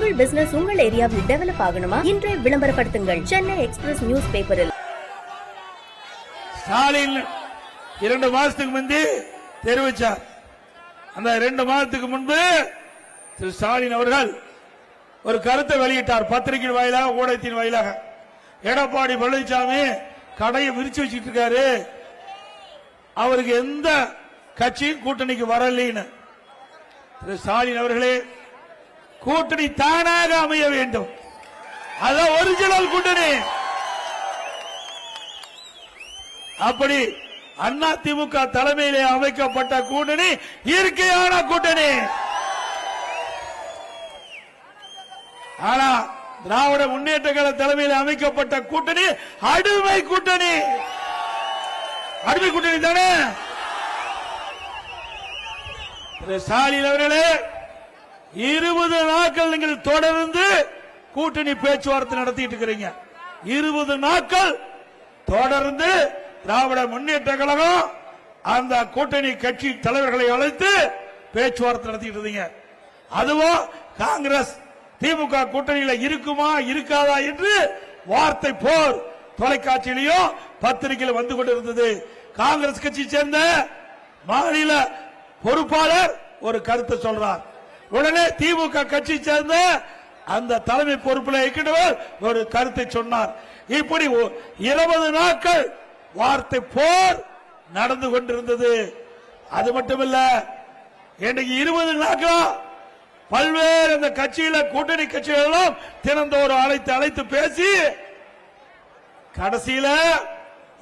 உங்கள் பிசினஸ் உங்கள் ஏரியாவில் டெவலப் ஆகணுமா? இன்றைய விளம்பரப்படுத்துங்கள் சென்னை எக்ஸ்பிரஸ் நியூஸ் பேப்பரில். ஸ்டாலின் 2 மாசத்துக்கு முன்பு தெரிவிச்சார். அந்த 2 மாதத்துக்கு முன்பு திரு ஸ்டாலின் அவர்கள் ஒரு கருத்தை வெளியிட்டார். பத்திரிகை வாயிலாக, ஊடகத்தின் வாயிலாக. எடப்பாடி பழனிசாமி கடையை விரிச்சு வச்சுட்டு இருக்காரு, அவருக்கு எந்த கட்சியும் கூட்டணிக்கு வரலின்னு. திரு ஸ்டாலின் அவர்களே, கூட்டணி தானாக அமைய வேண்டும். அதான் ஒரிஜினல் கூட்டணி. அப்படி அண்ணா திமுக தலைமையிலே அமைக்கப்பட்ட கூட்டணி இயற்கையான கூட்டணி. ஆனா திராவிட முன்னேற்ற கழக தலைமையில் அமைக்கப்பட்ட கூட்டணி அடிமை கூட்டணி. அடிமை கூட்டணி தானே. ஸ்டாலின் அவர்களே, 20 நாட்கள் நீங்கள் தொடர்ந்து கூட்டணி பேச்சுவார்த்தை நடத்திட்டு இருக்கிறீங்க. 20 நாட்கள் தொடர்ந்து திராவிட முன்னேற்ற கழகம் அந்த கூட்டணி கட்சி தலைவர்களை அழைத்து பேச்சுவார்த்தை நடத்திட்டு இருந்தீங்க. அதுவும் காங்கிரஸ் திமுக கூட்டணியில இருக்குமா இருக்காதா என்று வார்த்தை போர் தொலைக்காட்சியிலையும் பத்திரிகையில் வந்து கொண்டிருந்தது. காங்கிரஸ் கட்சி சேர்ந்த மாநில பொறுப்பாளர் ஒரு கருத்தை சொல்றார். உடனே திமுக கட்சி சேர்ந்த அந்த தலைமை பொறுப்பில் இருக்கின்றவர் ஒரு கருத்தை சொன்னார். இப்படி 20 நாட்கள் வார்த்தை போர் நடந்து கொண்டிருந்தது. அது மட்டுமல்ல, இன்னைக்கு 20 நாட்கள் பல்வேறு அந்த கட்சியில கூட்டணி கட்சிகளெல்லாம் தினந்தோறும் அழைத்து பேசி கடைசியில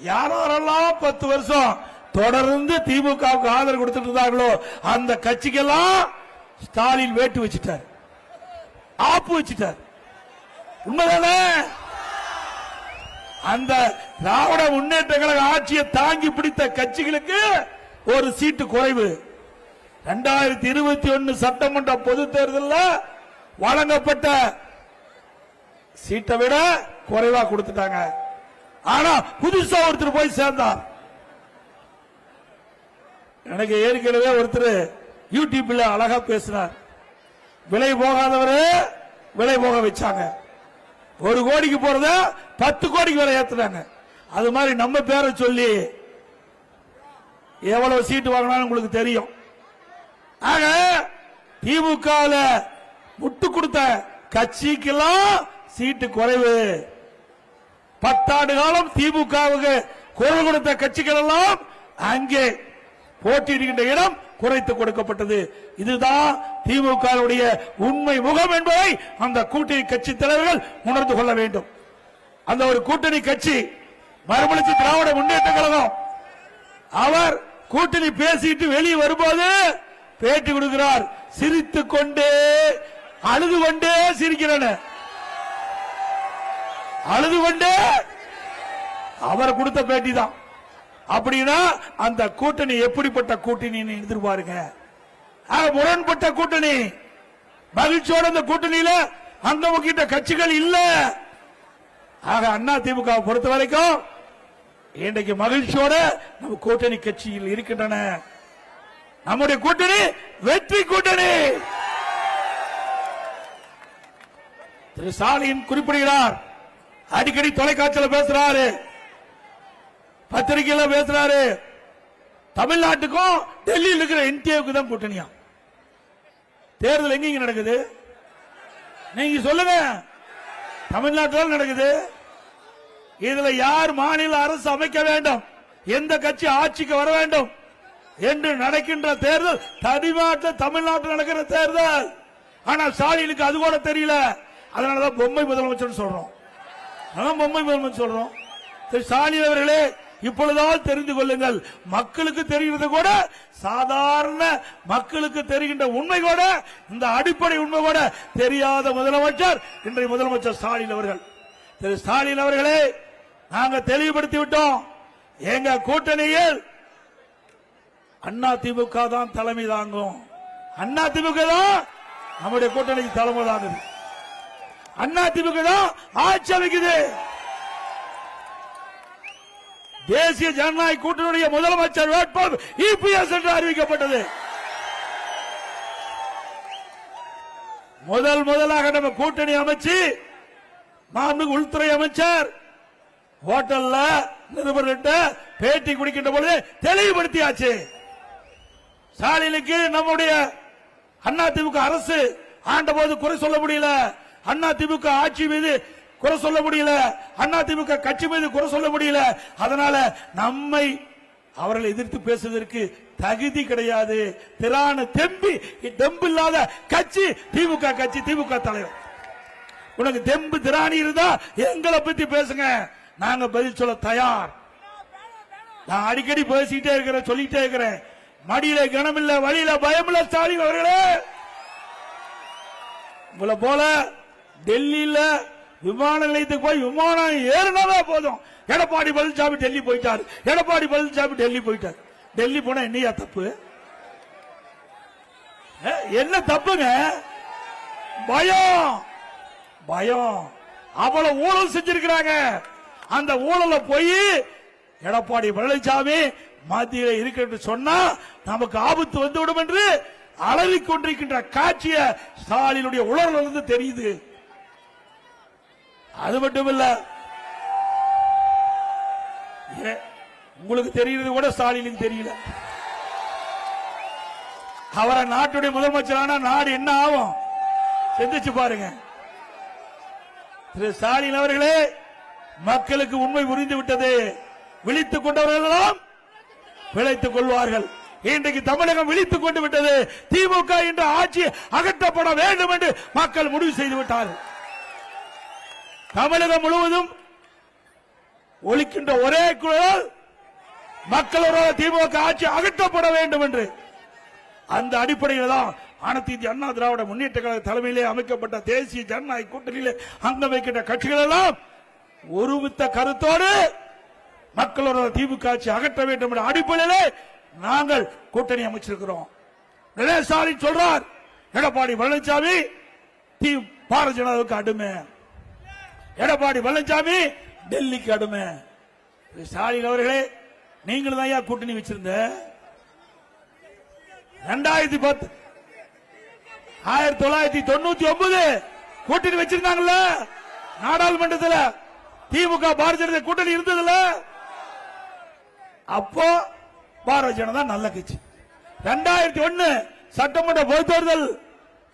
யாரெல்லாம் 10 வருஷம் தொடர்ந்து திமுகவுக்கு ஆதரவு கொடுத்துட்டு இருந்தார்களோ அந்த கட்சிக்கெல்லாம் ஸ்டாலின் வேட்டு வச்சிட்டார், ஆப்பு வச்சிட்டார். உண்மைதானே? அந்த திராவிட முன்னேற்ற கழக ஆட்சியை தாங்கி பிடித்த கட்சிகளுக்கு ஒரு சீட்டு குறைவு. 2021 சட்டமன்ற பொது தேர்தலில் வழங்கப்பட்ட சீட்டை விட குறைவா கொடுத்துட்டாங்க. ஆனா புதுசா ஒருத்தர் போய் சேர்ந்தார். எனக்கு ஏற்கனவே ஒருத்தர் யூடியூப்ல அழகா பேசினார். விலை போகாதவரு விலை போக வச்சாங்க. 1 கோடிக்கு போறத 10 கோடிக்கு விலை ஏத்துறாங்க. அது மாதிரி நம்ம பேரை சொல்லி எவ்வளவு சீட்டு வாங்கினாலும் உங்களுக்கு தெரியும். ஆக திமுக முட்டு கொடுத்த கட்சிக்கெல்லாம் சீட்டு குறைவு. 10 ஆண்டு காலம் திமுகவுக்கு குரல் கொடுத்த கட்சிகள் எல்லாம் அங்கே போட்டியிடுகின்ற இடம் குறைத்து கொடுக்கப்பட்டது. இதுதான் திமுக உண்மை முகம் என்பதை அந்த கூட்டணி கட்சி தலைவர்கள் உணர்ந்து கொள்ள வேண்டும். அந்த ஒரு கூட்டணி கட்சி மறுமலர்ச்சி திராவிட முன்னேற்ற கழகம், அவர் கூட்டணி பேசிட்டு வெளியே வரும்போது பேட்டி கொடுக்கிறார். சிரித்துக் கொண்டே அழுது கொண்டே சிரிக்கிறேன், அழுது கொண்டே அவர் கொடுத்த பேட்டி தான். அப்படின்னா அந்த கூட்டணி எப்படிப்பட்ட கூட்டணி எதிர்பாருங்க. முரண்பட்ட கூட்டணி. மகிழ்ச்சியோட அந்த கூட்டணியில அங்க முக்கிட்ட கட்சிகள் இல்ல. ஆக அண்ணா திமுக பொறுத்த வரைக்கும் இன்றைக்கு மகிழ்ச்சியோட நம்ம கூட்டணி கட்சியில் இருக்கின்றன. நம்முடைய கூட்டணி வெற்றி கூட்டணி. திரு ஸ்டாலின் குறிப்பிடுகிறார், அடிக்கடி தொலைக்காட்சியில் பேசுறாரு, பத்திரிகையில பேசுறாரு. தமிழ்நாட்டுக்கும் டெல்லியில் இருக்கிற என்டிஏவுக்கு தான் கூட்டணியா. தேர்தல் எங்க நடக்குது நீங்க சொல்லுங்க. தமிழ்நாட்டில் நடக்குது. இதுல யார் மாநில அரசு அமைக்க வேண்டும், எந்த கட்சி ஆட்சிக்கு வர வேண்டும் என்று நடக்கின்ற தேர்தல் தமிழ்நாட்டில் நடக்கிற தேர்தல். ஆனா ஸ்டாலினுக்கு அது கூட தெரியல. அதனாலதான் பொம்மை முதலமைச்சர் சொல்றோம். பொம்மை முதலமைச்சர் சொல்றோம். ஸ்டாலின் அவர்களே, இப்பொழுதாவது தெரிந்து கொள்ளுங்கள். மக்களுக்கு தெரிகிறது கூட, சாதாரண மக்களுக்கு தெரிகின்ற உண்மை கூட, இந்த அடிப்படை உண்மை கூட தெரியாத முதலமைச்சர் இன்றைய முதலமைச்சர் ஸ்டாலின் அவர்கள். திரு ஸ்டாலின் அவர்களே, நாங்க தெளிவுபடுத்தி விட்டோம். எங்க கூட்டணியில் அண்ணா திமுக தான் தலைமை தாங்கும். அண்ணா திமுக தான் நம்முடைய கூட்டணிக்கு தலைமை தாங்குது. அண்ணா திமுக தான் ஆட்சி அமைக்குது. தேசிய ஜனநாயக கூட்டணியுடைய முதலமைச்சர் வேட்பாளர் இபிஎஸ் என்று அறிவிக்கப்பட்டது. முதலாக நம்ம கூட்டணி அமைச்சு மாண்புமிகு உள்துறை அமைச்சர் ஹோட்டல்ல நிருபர்கிட்ட பேட்டி குடிக்கின்ற பொழுது தெளிவுபடுத்தியாச்சு. ஸ்டாலினுக்கு நம்முடைய அதிமுக அரசு ஆண்டபோது குறை சொல்ல முடியல, அதிமுக ஆட்சி மீது குறை சொல்ல முடியல, அதிமுக கட்சி மீது குறை சொல்ல முடியல. அதனால நம்மை அவர்கள் எதிர்த்து பேசுவதற்கு தகுதி கிடையாது. திராண தெம்பு இல்லாத கட்சி திமுக கட்சி, திமுக தலைவர். உனக்கு தெம்பு திராணி இருந்தா எங்களை பத்தி பேசுங்க, நாங்க பதில் சொல்ல தயார். நான் அடிக்கடி பேசிக்கிட்டே இருக்கிறேன், சொல்லிட்டே இருக்கிறேன். மடியில கனமில்ல, வழியில பயமில்ல ஸ்டாலின் அவர்களே. உங்களை போல டெல்லியில விமான நிலையத்துக்கு போய் விமானம் ஏறினாவே போதும். எடப்பாடி பழனிசாமி டெல்லி போயிட்டார், எடப்பாடி பழனிசாமி டெல்லி போயிட்டார். டெல்லி போனா என்னையா தப்பு? என்ன தப்புங்க? பயம், பயம். அவ்வளவு ஊழல் செஞ்சிருக்கிறாங்க. அந்த ஊழல போய் எடப்பாடி பழனிசாமி மத்தியில் இருக்கிறது சொன்னா நமக்கு ஆபத்து வந்துவிடும் என்று அலறிக் கொண்டிருக்கின்ற காட்சிய ஸ்டாலினுடைய உணர்வுல இருந்து தெரியுது. அது மட்டுமல்ல, உங்களுக்கு தெரியுது கூட ஸ்டாலினுக்கு தெரியல. அவரை நாட்டுடைய முதலமைச்சரான நாடு என்ன ஆகும் சிந்திச்சு பாருங்க. திரு ஸ்டாலின் அவர்களே, மக்களுக்கு உண்மை புரிந்து விட்டது. விழித்துக் கொண்டவர்களெல்லாம் பிழைத்துக் கொள்வார்கள். இன்றைக்கு தமிழகம் விழித்துக் கொண்டு விட்டது. திமுக என்ற ஆட்சி அகற்றப்பட வேண்டும் என்று மக்கள் முடிவு செய்து விட்டார்கள். தமிழகம் முழுவதும் ஒலிக்கின்ற ஒரே குரல் மக்களோட திமுக ஆட்சி அகற்றப்பட வேண்டும் என்று. அந்த அடிப்படையில் தான் அனைத்து இந்திய அண்ணா திராவிட முன்னேற்ற கழக தலைமையிலே அமைக்கப்பட்ட தேசிய ஜனநாயக கூட்டணியிலே அங்கம் வைக்கின்ற கட்சிகள் எல்லாம் ஒருமித்த கருத்தோடு மக்களோட திமுக ஆட்சி அகற்ற வேண்டும் என்ற அடிப்படையிலே நாங்கள் கூட்டணி அமைச்சிருக்கிறோம். ஸ்டாலின் சொல்றார், எடப்பாடி பழனிசாமி பாரதிய ஜனதாவுக்கு அடிமை, எடப்பாடி பழனிசாமி டெல்லிக்கு அடிமை. ஸ்டாலின் அவர்களே, நீங்களும் தான் கூட்டணி வச்சிருந்த 2010 1999 கூட்டணி வச்சிருந்தாங்கல்ல நாடாளுமன்றத்தில். திமுக பாரதிய ஜனதா கூட்டணி இருந்ததுல. அப்போ பாரதிய ஜனதா நல்ல கட்சி. 2001 சட்டமன்ற பொதுத் தேர்தல்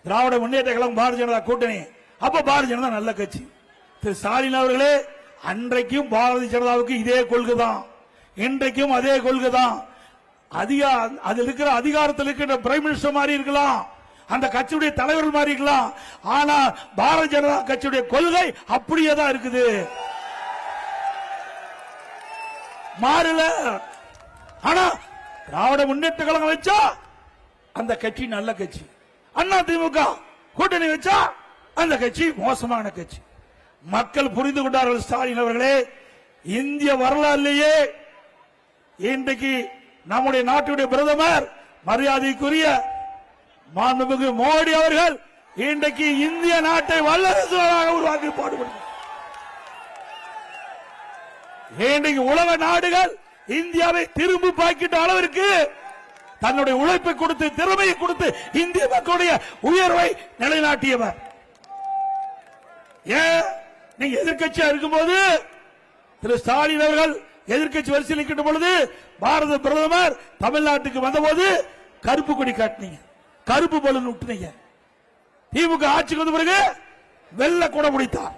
திராவிட முன்னேற்ற கழகம் பாரதிய ஜனதா கூட்டணி. அப்ப பாரதிய ஜனதா நல்ல கட்சி. திரு ஸ்டாலின் அவர்களே, அன்றைக்கும் பாரதிய ஜனதாவுக்கு இதே கொள்கை தான், இன்றைக்கும் அதே கொள்கை தான். அதில் இருக்கிற அதிகாரத்தில் இருக்கிற பிரைம் மினிஸ்டர் மாதிரி இருக்கலாம், அந்த கட்சியுடைய தலைவர்கள் மாதிரி இருக்கலாம். ஆனா பாரதிய ஜனதா கட்சியுடைய கொள்கை அப்படியே தான் இருக்குது, மாறல. ஆனா திராவிட முன்னேற்ற கழகம் வச்சா அந்த கட்சி நல்ல கட்சி, அண்ணா திமுக கூட்டணி வச்சா அந்த கட்சி மோசமான கட்சி. மக்கள் புரிந்து கொண்டார்கள். ஸ்டாலின் அவர்களே, இந்திய வரலாறுலேயே இன்றைக்கு நம்முடைய நாட்டுடைய பிரதமர் மரியாதைக்குரிய மாண்புமிகு மோடி அவர்கள் இன்றைக்கு இந்திய நாட்டை வல்லரசு நாடாக உருவாக்கி பாடுபடுகிறார். இன்றைக்கு உலக நாடுகள் இந்தியாவை திரும்பி பார்க்கின்ற அளவிற்கு தன்னுடைய உழைப்பை கொடுத்து, திறமையை கொடுத்து இந்திய மக்களுடைய உயர்வை நிலைநாட்டியவர். ஏன் நீங்க எதிர்கட்சியா இருக்கும்போது திரு ஸ்டாலின் அவர்கள் எதிர்கட்சி வரிசையில் இருக்கின்ற பொழுது பாரத பிரதமர் தமிழ்நாட்டுக்கு வந்தபோது கருப்பு கொடி காட்டினீங்க, கருப்பு பலூன் விட்டுனீங்க. திமுக ஆட்சிக்கு வந்த பிறகு வெள்ளை கொடை பிடித்தார்.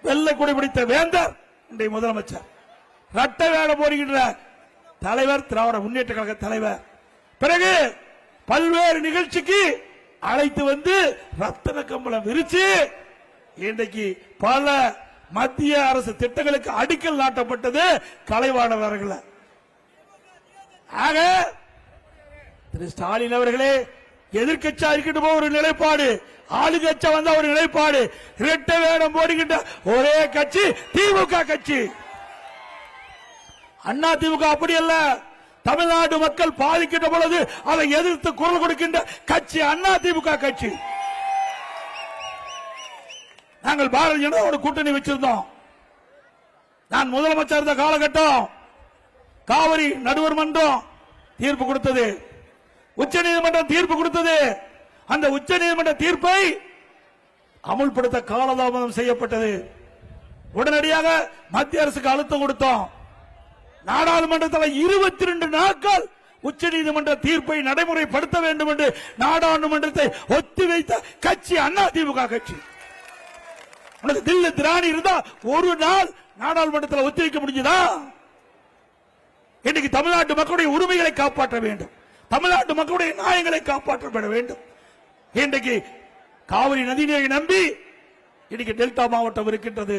வெள்ளை கொடை பிடித்த வேந்தர் இன்றைய முதலமைச்சர், ரட்ட வேடம் போடுகின்ற தலைவர், திராவிட முன்னேற்ற கழக தலைவர். பிறகு பல்வேறு நிகழ்ச்சிக்கு அழைத்து வந்து ரத்தன கம்பளம் விரிச்சு இன்றைக்கு பல மத்திய அரசு திட்டங்களுக்கு அடிக்கல் நாட்டப்பட்டது கலைவாணர்கள். ஆக திரு ஸ்டாலின் அவர்களே, எதிர்கட்சியா இருக்கின்ற ஒரு நிலைப்பாடு, ஆளுங்கட்சியா வந்த ஒரு நிலைப்பாடு, இரட்டை வேடம் போடுகின்ற ஒரே கட்சி திமுக கட்சி. அண்ணா திமுக அப்படி அல்ல. தமிழ்நாடு மக்கள் பாதிக்கின்ற பொழுது அதை எதிர்த்து குரல் கொடுக்கின்ற கட்சி அண்ணா திமுக கட்சி. நாங்கள் பாரதிய ஜனதாவோட கூட்டணி வச்சிருந்தோம். நான் முதலமைச்சர் இருந்த காலகட்டம் காவிரி நடுவர் மன்றம் தீர்ப்பு கொடுத்தது, உச்ச நீதிமன்றம் தீர்ப்பு கொடுத்தது. அந்த உச்ச நீதிமன்ற தீர்ப்பை அமுல்படுத்த காலதாமதம் செய்யப்பட்டது. உடனடியாக மத்திய அரசுக்கு அழுத்தம் கொடுத்தோம். நாடாளுமன்றத்தில் 22 நாட்கள் உச்ச நீதிமன்ற தீர்ப்பை நடைமுறைப்படுத்த வேண்டும் என்று நாடாளுமன்றத்தை ஒத்திவைத்த கட்சி அதிமுக கட்சி. உனக்கு தில்லு திராணி இருந்தா ஒரு நாள் நாடாளுமன்றத்தில் ஒத்திவைக்க முடிஞ்சதா? இன்னைக்கு தமிழ்நாட்டு மக்களுடைய உரிமைகளை காப்பாற்ற வேண்டும், தமிழ்நாட்டு மக்களுடைய நியாயங்களை காப்பாற்றப்பட வேண்டும். இன்றைக்கு காவிரி நதிநீரை நம்பி இன்னைக்கு டெல்டா மாவட்டம் இருக்கின்றது.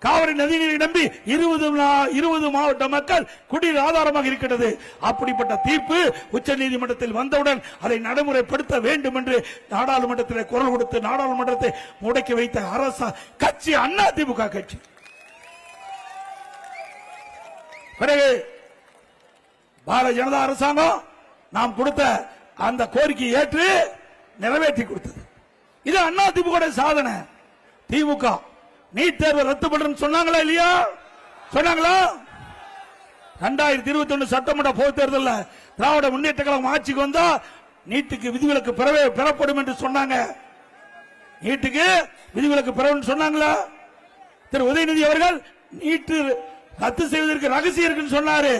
காவிரி நதிநீரை நம்பி 20 மாவட்ட மக்கள் குடிநீர் ஆதாரமாக இருக்கிறது. அப்படிப்பட்ட தீர்ப்பு உச்ச நீதிமன்றத்தில் வந்தவுடன் அதை நடைமுறைப்படுத்த வேண்டும் என்று நாடாளுமன்றத்தில் குரல் கொடுத்து நாடாளுமன்றத்தை முடக்கி வைத்த அரசு கட்சி அதிமுக கட்சி. பிறகு பாரதிய ஜனதா அரசாங்கம் நாம் கொடுத்த அந்த கோரிக்கையை ஏற்று நிறைவேற்றி கொடுத்தது. இது அதிமுக சாதனை. திமுக நீட் தேர்வை ரத்து பண்றேன்னு சொன்னாங்களா இல்லையா? சொன்னாங்களா? 2021 சட்டமன்ற பொதுத் தேர்தலில் திராவிட முன்னேற்ற கழகம் ஆட்சிக்கு வந்தா நீட்டுக்கு விதிவிலக்கு பெறப்படும் என்று சொன்னாங்க. நீட்டுக்கு விதிவிலக்கு பெறவும் சொன்னாங்களா? திரு உதயநிதி அவர்கள் நீட்டு ரத்து செய்வதற்கு ரகசியம் இருக்குன்னு சொன்னாரு.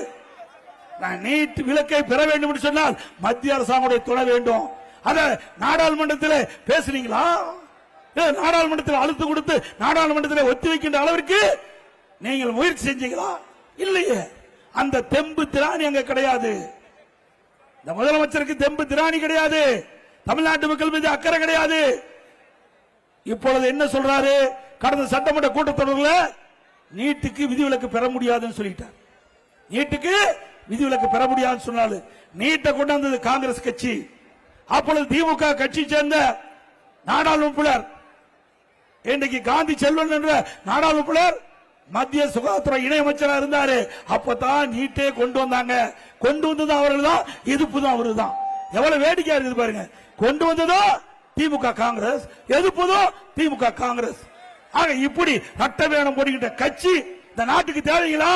நீட் விலக்கை பெற வேண்டும் என்று சொன்னால் மத்திய அரசாங்கம் துணை வேண்டும். அத நாடாளுமன்றத்தில் பேசுறீங்களா? நாடாளுமன்றத்தில் அழுத்தம் கொடுத்து நாடாளுமன்றத்தில் ஒத்திவைக்கின்ற அளவிற்கு நீங்கள் முயற்சி செஞ்சீங்களா? இல்லையே. அந்த தெம்பு திராணி அங்க கிடையாது. இந்த முதலமைச்சருக்கு தெம்பு திராணி கிடையாது. தமிழ்நாட்டு மக்கள் மீது அக்கறை கிடையாது. இப்பொழுது என்ன சொல்றாரு? கடந்த சட்டமன்ற கூட்டத்தொடரில் நீட்டுக்கு விதிவிலக்கு பெற முடியாதுன்னு சொல்லிட்டார். நீட்டுக்கு விதிவிலக்கு பெற முடியாதுன்னு சொன்னாலும் நீட்டை கொண்டு வந்தது காங்கிரஸ் கட்சி. அப்பொழுது திமுக கட்சி சேர்ந்த நாடாளுமன்ற இன்றைக்கு காந்தி செல்வன் என்ற நாடாளுமன்ற மத்திய சுகாதார இணையமைச்சராக இருந்தாரு. அப்பதான் நீட்டே கொண்டு வந்தாங்க. கொண்டு வந்தது அவர்கள் தான், எதிர்ப்பு தான் அவரு தான். எவ்வளவு வேடிக்கையா இருக்குது பாருங்க. கொண்டு வந்ததோ திமுக காங்கிரஸ், எதிர்ப்பதோ திமுக காங்கிரஸ். ஆக இப்படி சட்ட வேணும் போடுகின்ற கட்சி இந்த நாட்டுக்கு தேவைங்களா?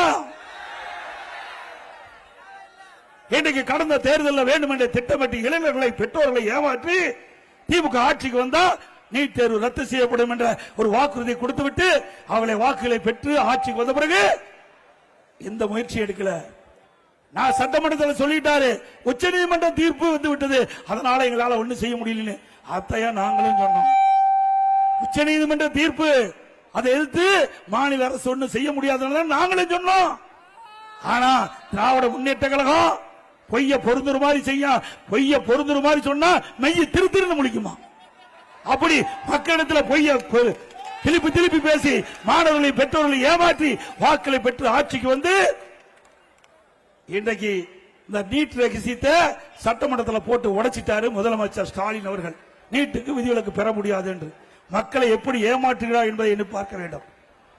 இன்றைக்கு கடந்த தேர்தலில் வேண்டும் என்ற திட்டமிட்டு இளைஞர்களை பெற்றோர்களை ஏமாற்றி திமுக ஆட்சிக்கு வந்தா நீட் தேர்வு ரத்து செய்யப்படும் என்ற ஒரு வாக்குறுதி கொடுத்துவிட்டு அவர்களை வாக்குகளை பெற்று ஆட்சிக்கு வந்த பிறகு எந்த முயற்சி எடுக்கல. நான் சட்டமன்றத்தில் சொல்லிட்டாரு, உச்ச நீதிமன்ற தீர்ப்பு வந்து விட்டது, அதனால எங்களால ஒண்ணு செய்ய முடியல. அத்தையா நாங்களும் சொன்னோம். உச்ச நீதிமன்ற தீர்ப்பு அதை எதிர்த்து மாநில அரசு ஒண்ணு செய்ய முடியாதுன்னு நாங்களும் சொன்னோம். ஆனா திராவிட முன்னேற்ற கழகம் பொய்ய பொருந்துற மாதிரி செய்ய, பொய்ய பொருந்துற மாதிரி சொன்னா மெய்ய திருத்திருந்து முடிக்குமா? அப்படி மக்களிடத்தில் பொய்ய திருப்பி திருப்பி பேசி மாணவர்களை பெற்றோர்களை ஏமாற்றி வாக்களை பெற்று ஆட்சிக்கு வந்து இன்றைக்கு இந்த நீட் ரகசியத்தை சட்டமன்றத்தில் போட்டு உடைச்சிட்டாரு முதலமைச்சர் ஸ்டாலின் அவர்கள். நீட்டுக்கு விதிவிலக்கு பெற முடியாது என்று மக்களை எப்படி ஏமாற்றுகிறார் என்பதை எண்ணி பார்க்க வேண்டும்.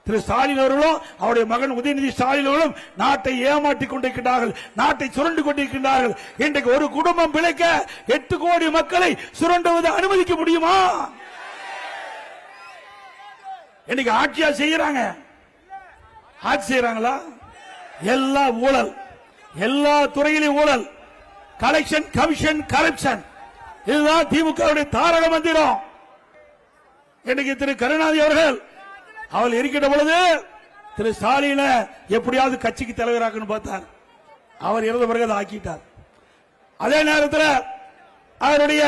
திரு ஸ்டாலின் அவர்களும் அவருடைய மகன் உதயநிதி ஸ்டாலின் அவர்களும் நாட்டை ஏமாற்றிக் கொண்டிருக்கிறார்கள், நாட்டை சுரண்டு கொண்டிருக்கிறார்கள். இன்றைக்கு ஒரு குடும்பம் பிழைக்க 8 கோடி மக்களை சுரண்டுவதை அனுமதிக்க முடியுமா? இன்னைக்கு ஆட்சியா செய்யறாங்க. ஆட்சி செய்யறாங்களா? எல்லா ஊழல், எல்லா துறையிலும் ஊழல், கலெக்ஷன் கமிஷன் கரப்ஷன், இதுதான் திமுக தாரக மந்திரம். இன்னைக்கு திரு கருணாநிதி அவர்கள் அவள் இருக்கின்ற பொழுது திரு ஸ்டாலின எப்படியாவது கட்சிக்கு தலைவராக்கணும் பார்த்தார். அவர் இறந்த பிறகு அதை ஆக்கிட்டார். அதே நேரத்தில் அவருடைய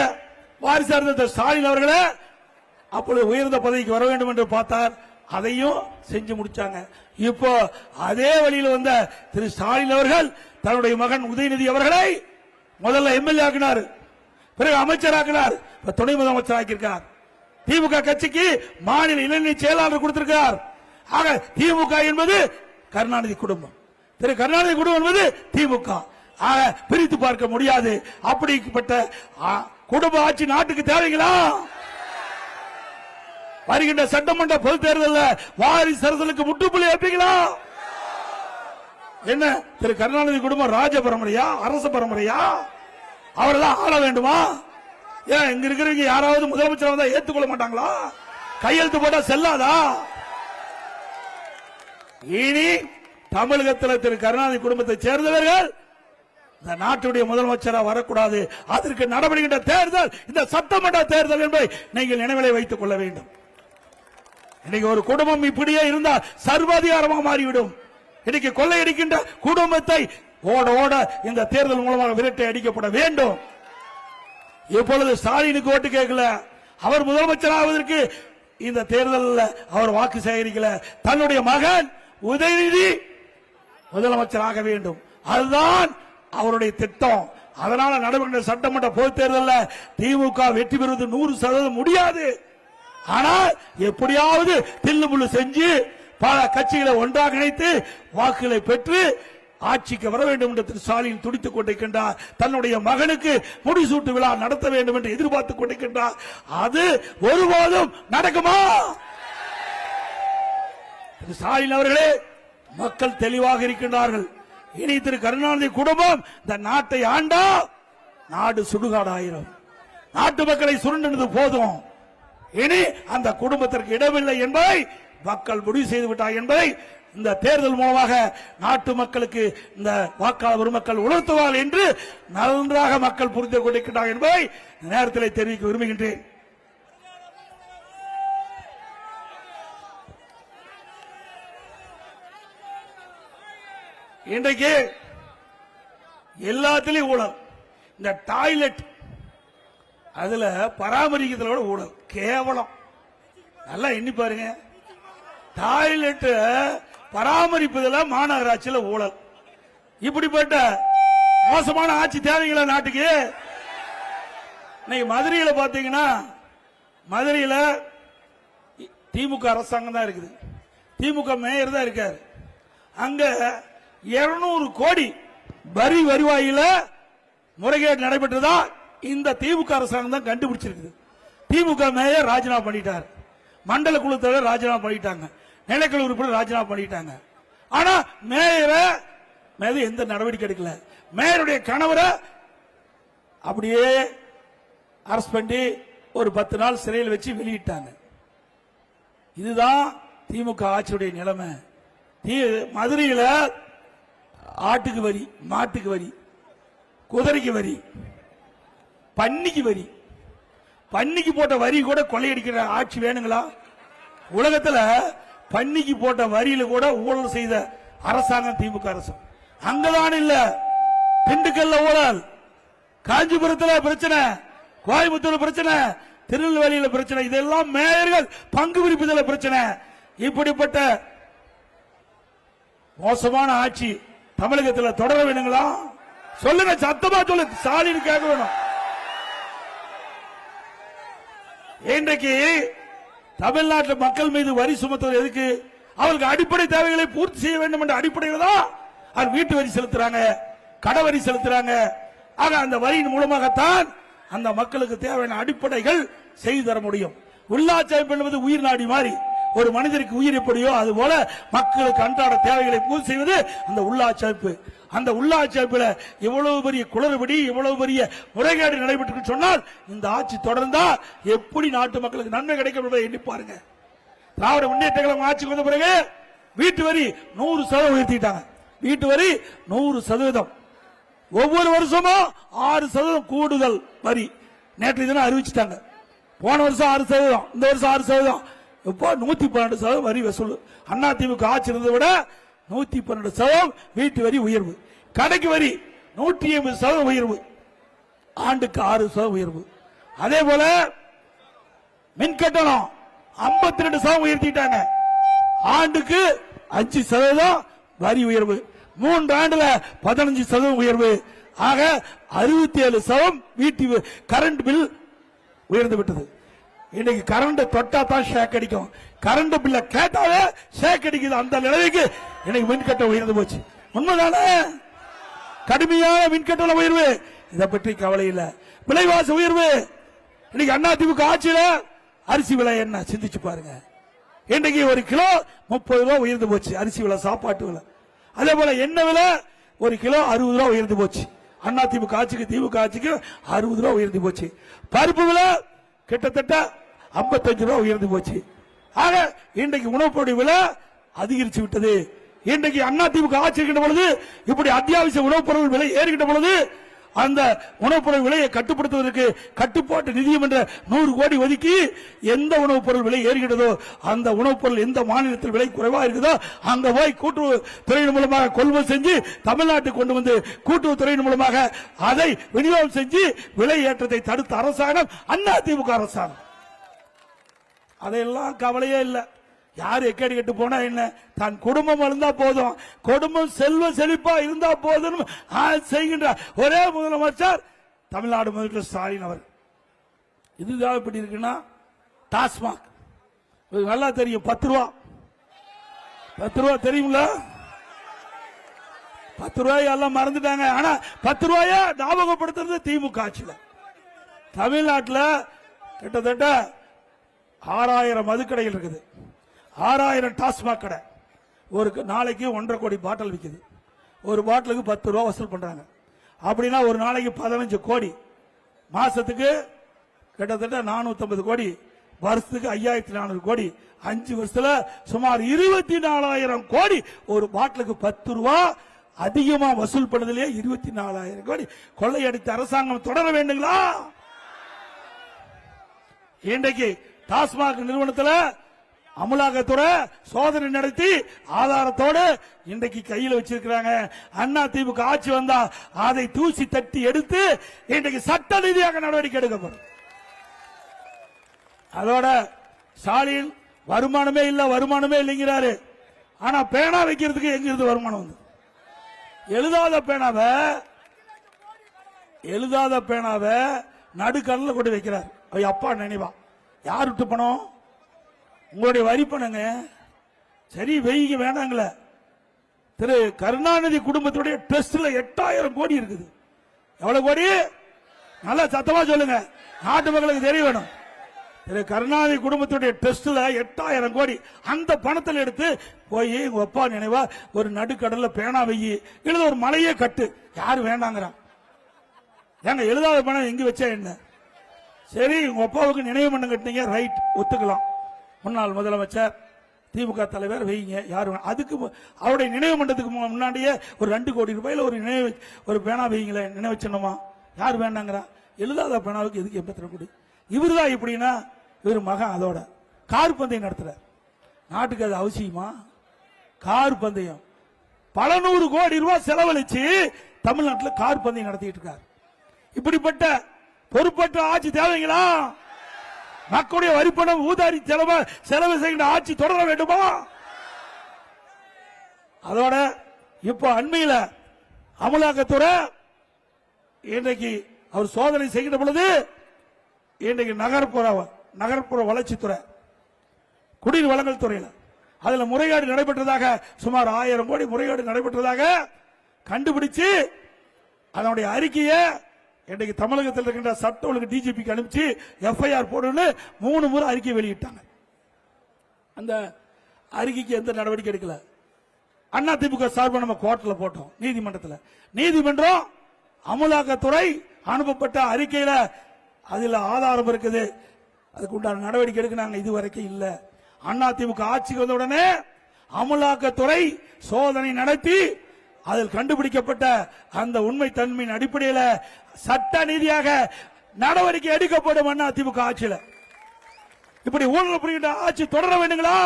வாரிசார் திரு ஸ்டாலின் அவர்களை அப்பொழுது உயர்ந்த பதவிக்கு வர வேண்டும் என்று பார்த்தார். அதையும் செஞ்சு முடிச்சாங்க. இப்போ அதே வழியில் வந்த திரு ஸ்டாலின் அவர்கள் தன்னுடைய மகன் உதயநிதி அவர்களை முதல்ல எம்எல்ஏ ஆக்கினார், பிறகு அமைச்சராக்கினார், துணை முதலமைச்சர் ஆக்கியிருக்கார். திமுக கட்சிக்கு மாநில இளைஞர் செயலாளர் கொடுத்திருக்கிறார். ஆக திமுக என்பது கருணாநிதி குடும்பம், திரு கருணாநிதி குடும்பம் என்பது திமுக. ஆக பிரித்து பார்க்க முடியாது. அப்படிப்பட்ட குடும்ப ஆட்சி நாட்டுக்கு தேவைங்களா? வருகின்ற சட்டமன்ற பொதுத் தேர்தலில் வாரிசு அரசலுக்கு முற்றுப்புள்ளி வைப்பீங்களா? என்ன திரு கருணாநிதி குடும்பம் ராஜ பரம்பரையா, அரச பரம்பரையா? அவரெல்லாம் ஆள வேண்டுமா? ஏன் இங்க இருக்கிறவங்க யாராவது முதலமைச்சர் வந்தா ஏத்துக்கொள்ள மாட்டாங்களா? கையெழுத்து போட்டா செல்லாதா? இனி தமிழகத்தில் திரு கருணாநிதி குடும்பத்தை சேர்ந்தவர்கள் இந்த நாட்டுடைய முதலமைச்சராக வரக்கூடாது. அதற்கு நடவடிக்கை தேர்தல் இந்த சட்டமன்ற தேர்தல் என்பதை நீங்கள் நினைவிலே வைத்துக் கொள்ள வேண்டும். இன்னைக்கு ஒரு குடும்பம் இப்படியே இருந்தால் சர்வாதிகாரமாக மாறிவிடும். இன்னைக்கு கொள்ளையடிக்கின்ற குடும்பத்தை ஓட ஓட இந்த தேர்தல் மூலமாக விரட்டை அடிக்கப்பட வேண்டும். இப்பொழுது ஸ்டாலினுக்கு ஓட்டு கேட்கல, அவர் முதலமைச்சராவதற்கு இந்த தேர்தலில் அவர் வாக்கு சேகரிக்கல. தன்னுடைய மகன் உதயநிதி முதலமைச்சராக வேண்டும், அதுதான் அவருடைய திட்டம். அதனால நடைபெற்ற சட்டமன்ற பொதுத் தேர்தலில் திமுக வெற்றி பெறுவது 100% முடியாது. ஆனால் எப்படியாவது தில்லுமுள்ளு செஞ்சு பல கட்சிகளை ஒன்றாக இணைத்து வாக்குகளை பெற்று ஆட்சிக்கு வர வேண்டும் என்று திரு ஸ்டாலின் துடித்துக் கொண்டிருக்கின்றார். தன்னுடைய மகனுக்கு முடிசூட்டு விழா நடத்த வேண்டும் என்று எதிர்பார்த்துக் கொண்டிருக்கின்றார். அது ஒருபோதும் நடக்குமா? திரு ஸ்டாலின் அவர்களே, மக்கள் தெளிவாக இருக்கின்றார்கள். இனி திரு கருணாநிதி குடும்பம் இந்த நாட்டை ஆண்டா நாடு சுடுகாடாயிரும். நாட்டு மக்களை சுருண்டது போதும். இனி அந்த குடும்பத்திற்கு இடமில்லை என்பதை மக்கள் முடிவு செய்து விட்டார் என்பதை இந்த தேர்தல் மூலமாக நாட்டு மக்களுக்கு இந்த வாக்காளர் பெருமக்கள் உணர்த்துவார் என்று நன்றாக மக்கள் புரிந்து கொண்டிருக்கிறார் என்பதை நேரத்தில் தெரிவிக்க விரும்புகின்றேன். இன்றைக்கு எல்லாத்திலையும் ஊழல். இந்த டாய்லெட் அதுல பராமரிக்கிறதுல ஊழல் கேவலம். நல்லா எண்ணி பாருங்க. டாய்லெட் பராமரிப்பதில் மாநகராட்சியில் ஊழல். இப்படிப்பட்ட மோசமான ஆட்சி தேவைங்களா நாட்டுக்கு? இன்னைக்கு மதுரையில் பாத்தீங்கன்னா, மதுரையில் திமுக அரசாங்கம் தான் இருக்குது, திமுக மேயர் தான் இருக்காரு. அங்க 200 கோடி வரி வருவாயில முறைகேடு நடைபெற்றதா இந்த திமுக அரசாங்கம் தான் கண்டுபிடிச்சிருக்கு. திமுக மேயர் ராஜினாமா பண்ணிட்டார், மண்டல குழு தலைவர் ராஜினாமா பண்ணிட்டாங்க, நிலைக்குழு உறுப்பினர் ராஜினாமா பண்ணிட்டாங்க. ஆனா மேயர் எந்த நடவடிக்கை எடுக்கல. மேயருடைய கணவரை அப்படியே அரஸ்ட் பண்ணி ஒரு 10 நாள் சிறையில் வச்சு வெளியிட்டாங்க. இதுதான் திமுக ஆட்சியுடைய நிலைமை. மதுரையில் ஆட்டுக்கு வரி, மாட்டுக்கு வரி, குதிரைக்கு வரி, பன்னிக்கு வரி. பன்னிக்கு போட்ட வரி கூட கொள்ளையடிக்கிற ஆட்சி வேணுங்களா? உலகத்தில் பன்னிக்கு போட்ட வரியில கூட ஊழல் செய்த அரசாங்கம் திமுக அரசு. அங்கதான் இல்ல, திண்டுக்கல்ல ஊழல், காஞ்சிபுரத்தில் பிரச்சனை, கோயம்புத்தூர் பிரச்சனை, திருநெல்வேலியில் பிரச்சனை. இதெல்லாம் மேயர்கள் பங்கு பிரிப்பதில் பிரச்சனை. இப்படிப்பட்ட மோசமான ஆட்சி தமிழகத்தில் தொடர வேணுங்களா? சொல்லுங்க, சத்தமா சொல்லு. ஸ்டாலின் கேட்க வேணும். இன்றைக்கு தமிழ்நாட்டில் மக்கள் மீது வரி சுமத்துவது எதுக்கு? அவருக்கு அடிப்படை தேவைகளை பூர்த்தி செய்ய வேண்டும் என்ற அடிப்படையில் தான் அவர் வீட்டு வரி செலுத்துறாங்க, கடை வரி செலுத்துறாங்க. ஆக அந்த வரியின் மூலமாகத்தான் அந்த மக்களுக்கு தேவையான அடிப்படைகள் செய்து தர முடியும். உள்ளாட்சி அமைப்பு என்பது உயிர் நாடி மாறி ஒரு மனிதருக்கு உயிர் எப்படியோ அது போல மக்களுக்கு அன்றாட தேவைகளை பூர்த்தி செய்வது அந்த உள்ளாட்சி அமைப்பு. அந்த உள்ளாட்சி அமைப்புல இவ்வளவு பெரிய குளறுபடி, இவ்வளவு பெரிய முறைகேடு நடைபெற்று சொன்னால் இந்த ஆட்சி தொடர்ந்தா எப்படி நாட்டு மக்களுக்கு நன்மை கிடைக்கும் என்பதை எண்ணி பாருங்க. திராவிட முன்னேற்ற கழகம் ஆட்சிக்கு வந்த பிறகு வீட்டு வரி 100% உயர்த்திட்டாங்க. வீட்டு வரி 100%. ஒவ்வொரு வருஷமும் 6% கூடுதல் வரி நேற்று தினம் அறிவிச்சிட்டாங்க. போன வருஷம் 6%, இந்த வருஷம் 6%. இப்போ 112% வரி வசூல். அண்ணா திமுக ஆட்சி இருந்ததை விட 112% வீட்டு வரி உயர்வு. கடைக்கு வரி 180% உயர்வு, ஆண்டுக்கு 6% உயர்வு. அதே போல மின் கட்டணம் 52% உயர்த்திட்டாங்க, ஆண்டுக்கு 5% வரி உயர்வு. 3 ஆண்டுல 15% உயர்வு. ஆக 67% வீட்டு கரண்ட் பில் உயர்ந்து விட்டது. இன்னைக்கு கரண்ட் தொட்டா தான் ஷேக் அடிக்கும், கரண்ட் பில்ல கேட்டாலே ஷேக் அடிக்குது. அந்த நிலைக்கு இன்னைக்கு மின்கட்டணம் உயர்ந்து போச்சு. உண்மைதானே? கடுமையான மின்கட்டண உயர்வு. இதை பற்றி கவலை இல்ல. விலைவாசி உயர்வு. இன்னைக்கு அண்ணா திமுக ஆட்சியில அரிசி விலை என்ன சிந்திச்சு பாருங்க. இன்னைக்கு 1 கிலோ 30 ரூபாய் உயர்ந்து போச்சு அரிசி விலை, சாப்பாட்டு விலை. அதே போல எண்ணெய் விலை 1 கிலோ 60 ரூபாய் உயர்ந்து போச்சு. அண்ணா திமுக ஆட்சிக்கு திமுக ஆட்சிக்கு 60 ரூபாய் உயர்ந்து போச்சு. பருப்பு விலை கிட்டத்தட்ட 55 ரூபாய் உயர்ந்து போச்சு. ஆக இன்றைக்கு உணவுப் பொருள் விலை அதிகரிச்சு விட்டது. இன்றைக்கு அண்ணா திமுக ஆட்சி இருக்கின்ற பொழுது இப்படி அத்தியாவசிய உணவுப் பொருள் விலை ஏறுகின்ற பொழுது அந்த உணவுப் பொருள் விலையை கட்டுப்படுத்துவதற்கு கட்டுப்பாட்டு நிதியம் என்ற 100 கோடி ஒதுக்கி எந்த உணவுப் பொருள் விலை ஏறுகிறதோ அந்த உணவுப் பொருள் எந்த மாநிலத்தில் விலை குறைவா இருக்குதோ அங்க போய் கூட்டுறவுத்துறையின் மூலமாக கொள்முதல் செஞ்சு தமிழ்நாட்டுக்கு கொண்டு வந்து கூட்டுறவுத்துறையின் மூலமாக அதை விநியோகம் செஞ்சு விலை ஏற்றத்தை தடுத்த அரசாங்கம் அதிமுக அரசாங்கம். அதையெல்லாம் கவலையே இல்லை. யார் எக்கேடி கட்டு போனா என்ன, தன் குடும்பம் இருந்தா போதும், குடும்பம் செல்வ செழிப்பா இருந்தா போதும் செய்கின்ற ஒரே முதலமைச்சர் தமிழ்நாடு முதலமைச்சர் ஸ்டாலின் அவர். இதுதான் இப்படி இருக்குன்னா டாஸ்மாக் நல்லா தெரியும். 10 ரூபா தெரியுங்களா? 10 ரூபாய் எல்லாம் மறந்துட்டாங்க. ஆனா 10 ரூபாய ஞாபகப்படுத்துறது திமுக ஆட்சியில். தமிழ்நாட்டில் கிட்டத்தட்ட 6000 மதுக்கடைகள் இருக்குது, 6000 டாஸ்மாக் கடை. ஒரு நாளைக்கு 1.5 கோடி பாட்டில் விற்குது. ஒரு பாட்டிலுக்கு 10 ரூபா வசூல் பண்றாங்க. அப்படின்னா ஒரு நாளைக்கு 15 கோடி, மாசத்துக்கு கிட்டத்தட்ட 450 கோடி, வருஷத்துக்கு 5400 கோடி, 5 வருஷத்துல சுமார் 24,000 கோடி. ஒரு பாட்டிலுக்கு 10 ரூபா அதிகமா வசூல் பண்ணதிலே 24,000 கோடி கொள்ளையடித்த அரசாங்கம் தொடர வேண்டுங்களா? இன்றைக்கு டாஸ்மாக் நிறுவனத்தில் அமலாக்கத்துறை சோதனை நடத்தி ஆதாரத்தோடு இன்றைக்கு கையில் வச்சிருக்கிறாங்க. அதிமுக ஆட்சி வந்தா அதை தூசி தட்டி எடுத்து இன்றைக்கு சட்ட ரீதியாக நடவடிக்கை எடுக்கப்படும். அதோட ஸ்டாலின் வருமானமே இல்லைங்கிறாரு. ஆனா பேனா வைக்கிறதுக்கு எங்க இருந்து வருமானம் வந்து? எழுதாத பேனாவை நடுக்கல்ல கொண்டு வைக்கிறார். அப்பா நினைவா யார் விட்டு பணம்? உங்களுடைய வரி பணங்க. சரி வெயிங்க வேணாங்கள. திரு கருணாநிதி குடும்பத்துடைய ட்ரஸ்ட்ல 8000 கோடி இருக்குது. எவ்வளவு கோடி? நல்லா சத்தமா சொல்லுங்க, நாட்டு மக்களுக்கு தெரிய வேணும். திரு கருணாநிதி குடும்பத்துடைய ட்ரஸ்ட்ல 8000 கோடி. அந்த பணத்தில் எடுத்து போய் உங்க அப்பா நினைவா ஒரு நடுக்கடல்ல பேனா வையி, எழுத ஒரு மலையே கட்டு. யாரு வேண்டாங்கிறான்? ஏங்க எழுதாத பணம் எங்க வச்சா என்ன? சரி உங்க அப்பாவுக்கு நினைவு மண்டம் கட்டினீங்க, ரைட், ஒத்துக்கலாம். முன்னாள் முதலமைச்சர் திமுக தலைவர் வைங்க, யாரு அதுக்கு அவருடைய நினைவு மண்டத்துக்கு முன்னாடியே ஒரு 2 கோடி ரூபாயில ஒரு பேனா வைங்களே, நினைவு சின்னமா. யார் வேண்டாங்கிறா? எழுதாத பேனாவுக்கு எதுக்கு 82 கோடி? இவருதான் இப்படின்னா இவர் மகன் அதோட கார் பந்தயம் நடத்துறார். நாட்டுக்கு அது அவசியமா? கார் பந்தயம் பல 100 கோடி ரூபாய் செலவழிச்சு தமிழ்நாட்டில் கார் பந்தயம் நடத்திட்டு இருக்கார். இப்படிப்பட்ட பொறுப்பற்ற ஆட்சி தேவைங்களா? மக்களுடைய வரிப்பணம் ஊதாரி செலவு செய்கின்ற ஆட்சி தொடர வேண்டுமா? அதோட இப்ப அண்மையில் அமலாக்கத்துறை இன்றைக்கு அவர் சோதனை செய்கிற பொழுது இன்றைக்கு நகர்ப்புற வளர்ச்சித்துறை, குடிநீர் வழங்கல் துறையில் அதுல முறைகேடு நடைபெற்றதாக சுமார் 1000 கோடி முறைகேடு நடைபெற்றதாக கண்டுபிடிச்சு அதனுடைய அறிக்கையை இன்றைக்கு தமிழகத்தில் இருக்கின்ற சட்ட ஒழுங்கு டிஜிபிக்கு அனுப்பிச்சு எஃப்ஐஆர் போடுன்னு 3 முறை அறிக்கை வெளியிட்டாங்க. அந்த அறிக்கைக்கு எந்த நடவடிக்கை எடுக்கல. அதிமுக சார்பாக நம்ம கோர்ட்டில் போட்டோம், நீதிமன்றத்தில். நீதிமன்றம் அமலாக்கத்துறை அனுப்பப்பட்ட அறிக்கையில அதுல ஆதாரம் இருக்குது, அதுக்கு உண்டான நடவடிக்கை எடுக்கிறாங்க. இதுவரைக்கும் இல்ல. அதிமுக ஆட்சிக்கு வந்த உடனே அமலாக்கத்துறை சோதனை நடத்தி அதில் கண்டுபிடிக்கப்பட்ட அந்த உண்மை தன்மையின் அடிப்படையில் சட்ட நீதியாக நடவடிக்கை எடுக்கப்படும். அதிமுக ஆட்சியில் இப்படி ஊழல் புரிகின்ற ஆட்சி தொடர வேண்டுங்களா?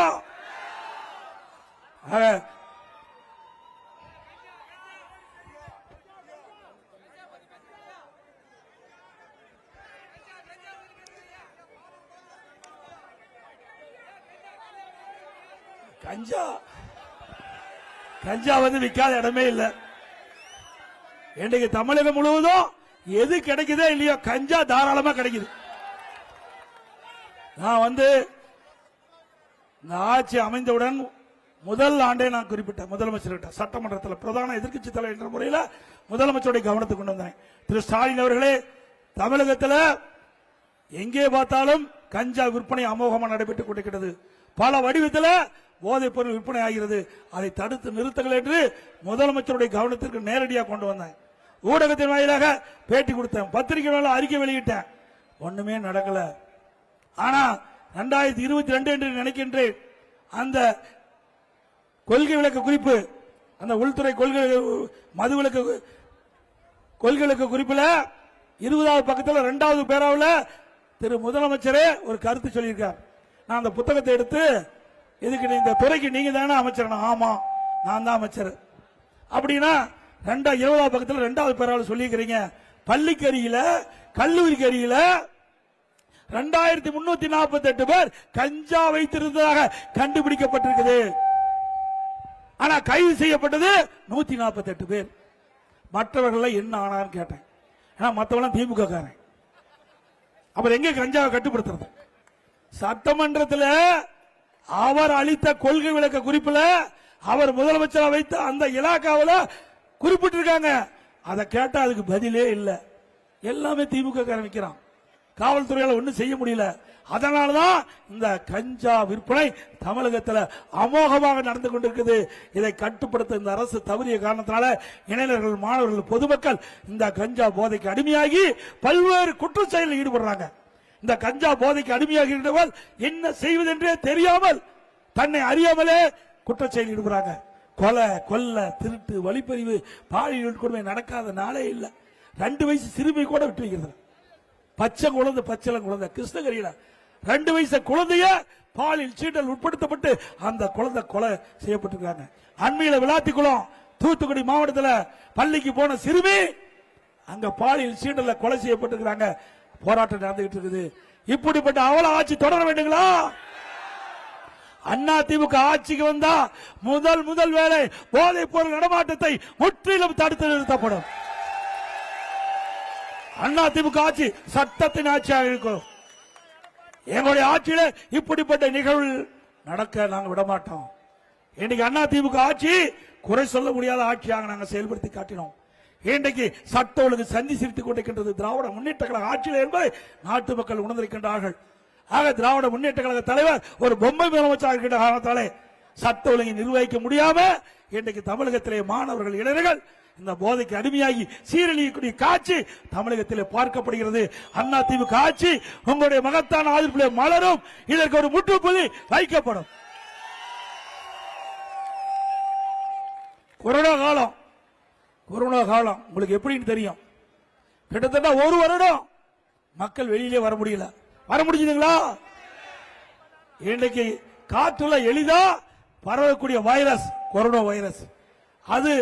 கஞ்சா வந்து விற்காத இடமே இல்லை. இன்றைக்கு தமிழகம் முழுவதும் எது கிடைக்குதோ இல்லையோ கஞ்சா தாராளமா கிடைக்குது. நான் வந்து இந்த ஆட்சி அமைந்தவுடன் முதல் ஆண்டே நான் குறிப்பிட்டேன் முதலமைச்சர்கிட்ட, சட்டமன்றத்தில் பிரதான எதிர்க்கட்சி தலைவர் என்ற முறையில் முதலமைச்சருடைய கவனத்துக்கு கொண்டு வந்தேன். திரு ஸ்டாலின் அவர்களே, தமிழகத்தில் எங்கே பார்த்தாலும் கஞ்சா விற்பனை அமோகமாக நடைபெற்றுக் கொண்டிருக்கிறது. பல வடிவத்தில் போதைப் பொருள் விற்பனை ஆகிறது. அதை தடுத்து நிறுத்துங்கள் என்று முதலமைச்சருடைய கவனத்திற்கு நேரடியாக கொண்டு வந்தேன். ஊடகத்தின் வாயிலாக பேட்டி கொடுத்தேன், பத்திரிகை அறிக்கை வெளியிட்டேன். ஒண்ணுமே நடக்கல. ஆனா 2022 என்று நினைக்கின்றேன் அந்த கொள்கை விளக்க குறிப்பு, அந்த உள்துறை கொள்கை மதுவிலக்கு கொள்கைகளுக்கு குறிப்பில் 20வது பக்கத்தில் 2வது பேராவில் திரு முதலமைச்சரே ஒரு கருத்து சொல்லியிருக்கார். நான் அந்த புத்தகத்தை எடுத்து இதுக்கு இந்த துறைக்கு நீங்க தானே அமைச்சர்? ஆமா, நான் தான் அமைச்சர். அப்படின்னா 20வது பக்கத்தில் 2வது பேராவில் சொல்லியிருக்கிறீங்க, பள்ளிக்கரியில கல்லூரிக்கு அருகில 2348 பேர் கஞ்சா வைத்திருந்ததாக கண்டுபிடிக்கப்பட்டிருக்குது. ஆனா கைது செய்யப்பட்டது 148 பேர். மற்றவர்கள் என்ன ஆனான்னு கேட்டேன். மற்றவெல்லாம் திமுக காரன். அப்புறம் எங்க கஞ்சாவை கட்டுப்படுத்துறது? சட்டமன்றத்தில் அவர் அளித்த கொள்கை விளக்க குறிப்பில் அவர் முதலமைச்சராக வைத்த அந்த இலாக்காவில் குறிப்பிட்டிருக்காங்க. அதை கேட்டா அதுக்கு பதிலே இல்லை. எல்லாமே திமுக காரன் வைக்கிறான். காவல்துறையால் ஒன்றும் செய்ய முடியல. அதனாலதான் இந்த கஞ்சா விற்பனை தமிழகத்தில் அமோகமாக நடந்து கொண்டிருக்குது. இதை கட்டுப்படுத்த இந்த அரசு தவறிய காரணத்தினால இளைஞர்கள், மாணவர்கள், பொதுமக்கள் இந்த கஞ்சா போதைக்கு அடிமையாகி பல்வேறு குற்ற செயலில் ஈடுபடுறாங்க. இந்த கஞ்சா போதைக்கு அடிமையாகி என்ன செய்வதென்றே தெரியாமல் தன்னை அறியாமலே குற்ற செயலில் ஈடுபடுறாங்க. கொலை, கொல்ல, திருட்டு, வழிப்பறிவு, பாலியல் கொடுமை நடக்காத நாளே இல்லை. 2 வயசு சிறுமி கூட விட்டு வைக்கிறது. பச்சை குழந்தை கிருஷ்ணகிரியில 2 வயசு குழந்தைய பாலியல் சீண்டல் உட்படுத்தப்பட்டு அந்த குழந்தை கொலை செய்யப்பட்டிருக்காங்க. அண்மையில விளாத்திக்குளம், தூத்துக்குடி மாவட்டத்தில் பள்ளிக்கு போன சிறுமி அங்க பாலியல் சீண்டல்ல கொலை செய்யப்பட்டிருக்காங்க. போராட்டம் நடந்துகிட்டு இருக்குது. இப்படிப்பட்ட அவல ஆட்சி தொடர வேண்டுங்களா? அண்ணா திமுக ஆட்சிக்கு வந்தா முதல் வேலை போதைப் பொருள் நடமாட்டத்தை முற்றிலும் தடுத்து நிறுத்தப்படும். அண்ணா திமுக ஆட்சி சட்டத்தின் ஆட்சியாக இருக்கும். எங்களுடைய ஆட்சியில இப்படிப்பட்ட நிகழ்வு நடக்க நாங்கள் விட மாட்டோம். இன்னைக்கு அண்ணா திமுக ஆட்சி குறை சொல்ல முடியாத ஆட்சியாக நாங்கள் செயல்படுத்தி காட்டினோம். இன்றைக்கு சட்ட ஒழுங்கு சந்தி சிரித்துக் கொண்டிருக்கின்றது திராவிட முன்னேற்ற கழக ஆட்சியில் என்பதை நாட்டு மக்கள் உணர்ந்திருக்கின்றார்கள். ஆக திராவிட முன்னேற்ற கழக தலைவர் ஒரு பொம்மை முதலமைச்சராக இருக்கின்ற காரணத்தாலே சட்ட ஒழுங்கை நிர்வகிக்க முடியாம இன்றைக்கு தமிழகத்திலே மாணவர்கள், இளைஞர்கள் இந்த போதைக்கு அடிமையாகி சீரழியக்கூடிய காட்சி தமிழகத்திலே பார்க்கப்படுகிறது. அண்ணா திமுக ஆட்சி உங்களுடைய மகத்தான ஆதரவிலே மலரும். இதற்கு ஒரு முற்றுப்புள்ளி வைக்கப்படும். கொரோனா காலம் உங்களுக்கு எப்படின்னு தெரியும். கிட்டத்தட்ட 1 வருடம் மக்கள் வெளியிலே வர முடியல. வர முடியுதுங்களா? இன்றைக்கு காற்றுல எளிதா பரவக்கூடிய வைரஸ் கொரோனா வைரஸ், அது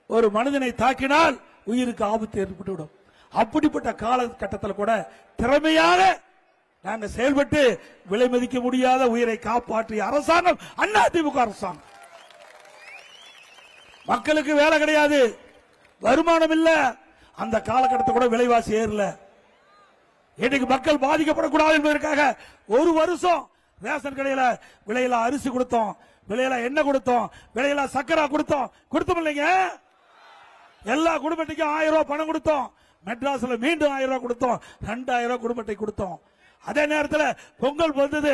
ஒரு மனிதனை தாக்கினால் உயிருக்கு ஆபத்து ஏற்பட்டுவிடும். அப்படிப்பட்ட காலகட்டத்தில் கூட திறமையாக நாங்கள் செயல்பட்டு விலை மதிக்க முடியாத உயிரை காப்பாற்றிய அரசாங்கம் அண்ணா திமுக அரசாங்கம். மக்களுக்கு வேலை கிடையாது, வருமானம் இல்ல, அந்த காலகட்டத்தை கூட விலைவாசி ஏறல. இன்னைக்கு மக்கள் பாதிக்கப்படக்கூடாது என்பதற்காக 1 வருஷம் ரேஷன் கடையில விலையில அரிசி கொடுத்தோம், விலையில எண்ணெய் கொடுத்தோம், விலையில சக்கரை கொடுத்தோம் இல்லைங்க. எல்லா குடும்பத்துக்கும் 1000 ரூபாய் பணம் கொடுத்தோம். மெட்ராஸ்ல மீண்டும் 1000 ரூபாய் கொடுத்தோம். 2000 ரூபாய் குடும்பத்தை கொடுத்தோம். அதே நேரத்தில் பொங்கல் வந்தது,